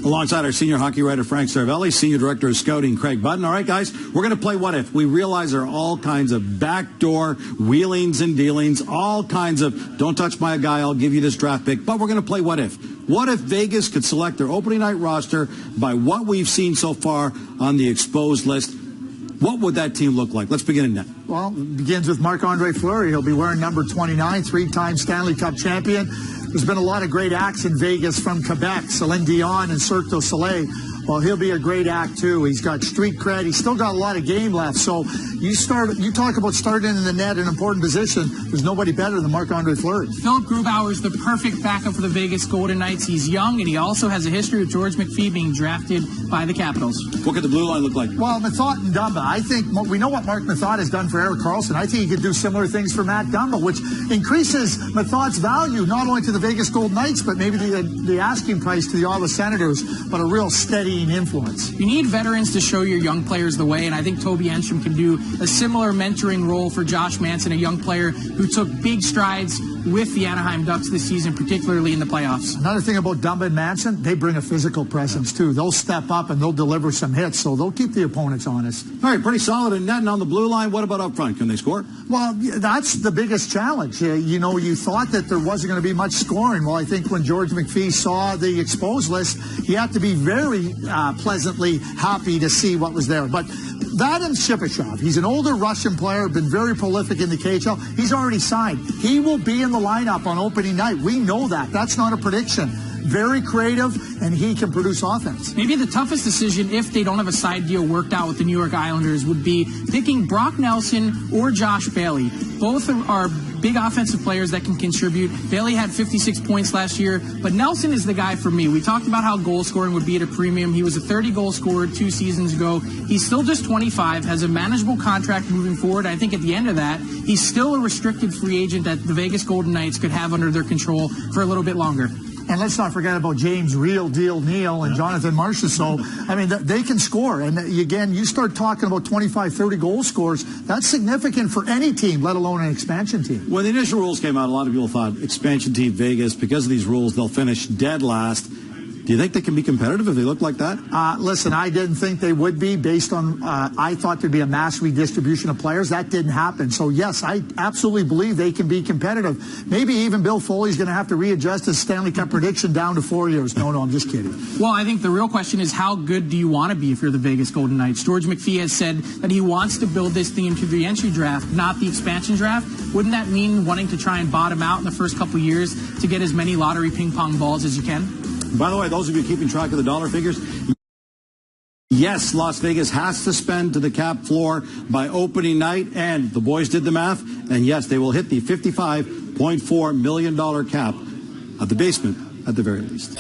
Alongside our senior hockey writer, Frank Cervelli, senior director of scouting, Craig Button. All right, guys, we're going to play What If. We realize there are all kinds of backdoor wheelings and dealings, all kinds of, don't touch my guy, I'll give you this draft pick, but we're going to play What If. What if Vegas could select their opening night roster by what we've seen so far on the exposed list? What would that team look like? Let's begin in net. Well, it begins with Marc-Andre Fleury. He'll be wearing number 29, three-time Stanley Cup champion. There's been a lot of great acts in Vegas from Quebec, Celine Dion and Cirque du Soleil. Well, he'll be a great act, too. He's got street cred. He's still got a lot of game left. So you talk about starting in the net in an important position. There's nobody better than Marc-Andre Fleury. Philip Grubauer is the perfect backup for the Vegas Golden Knights. He's young, and he also has a history with George McPhee being drafted by the Capitals. What could the blue line look like? Well, Methot and Dumba. I think we know what Mark Methot has done for Erik Karlsson. I think he could do similar things for Matt Dumba, which increases Methot's value not only to the Vegas Golden Knights, but maybe the asking price to the Ottawa Senators, but a real steadying influence. You need veterans to show your young players the way, and I think Toby Enstrom can do a similar mentoring role for Josh Manson, a young player who took big strides with the Anaheim Ducks this season, particularly in the playoffs. Another thing about Dumba and Manson, they bring a physical presence, too. They'll step up and they'll deliver some hits, so they'll keep the opponents honest. All right, pretty solid in net and on the blue line. What about up front? Can they score? Well, that's the biggest challenge. You thought that there wasn't going to be much scoring. Well, I think when George McPhee saw the exposed list, he had to be very pleasantly happy to see what was there. But Vadim Shipachyov, he's an older Russian player, been very prolific in the KHL. He's already signed. He will be in the lineup on opening night. We know that. That's not a prediction. Very creative, and he can produce offense. Maybe the toughest decision, if they don't have a side deal worked out with the New York Islanders, would be picking Brock Nelson or Josh Bailey. Both are big offensive players that can contribute. Bailey had 56 points last year, but Nelson is the guy for me. We talked about how goal scoring would be at a premium. He was a 30-goal scorer 2 seasons ago. He's still just 25, has a manageable contract moving forward. I think at the end of that, he's still a restricted free agent that the Vegas Golden Knights could have under their control for a little bit longer. And let's not forget about James Real Deal Neal and Jonathan Marchessault. I mean, they can score. And again, you start talking about 25, 30 goal scores, that's significant for any team, let alone an expansion team. When the initial rules came out, a lot of people thought expansion team Vegas, because of these rules, they'll finish dead last. Do you think they can be competitive if they look like that? Listen, I didn't think they would be based on, I thought there'd be a mass redistribution of players. That didn't happen. So, yes, I absolutely believe they can be competitive. Maybe even Bill Foley's going to have to readjust his Stanley Cup prediction down to 4 years. No, I'm just kidding. Well, I think the real question is how good do you want to be if you're the Vegas Golden Knights? George McPhee has said that he wants to build this thing into the entry draft, not the expansion draft. Wouldn't that mean wanting to try and bottom out in the first couple years to get as many lottery ping pong balls as you can? By the way, those of you keeping track of the dollar figures, yes, Las Vegas has to spend to the cap floor by opening night, and the boys did the math, and yes, they will hit the $55.4 million cap at the basement at the very least.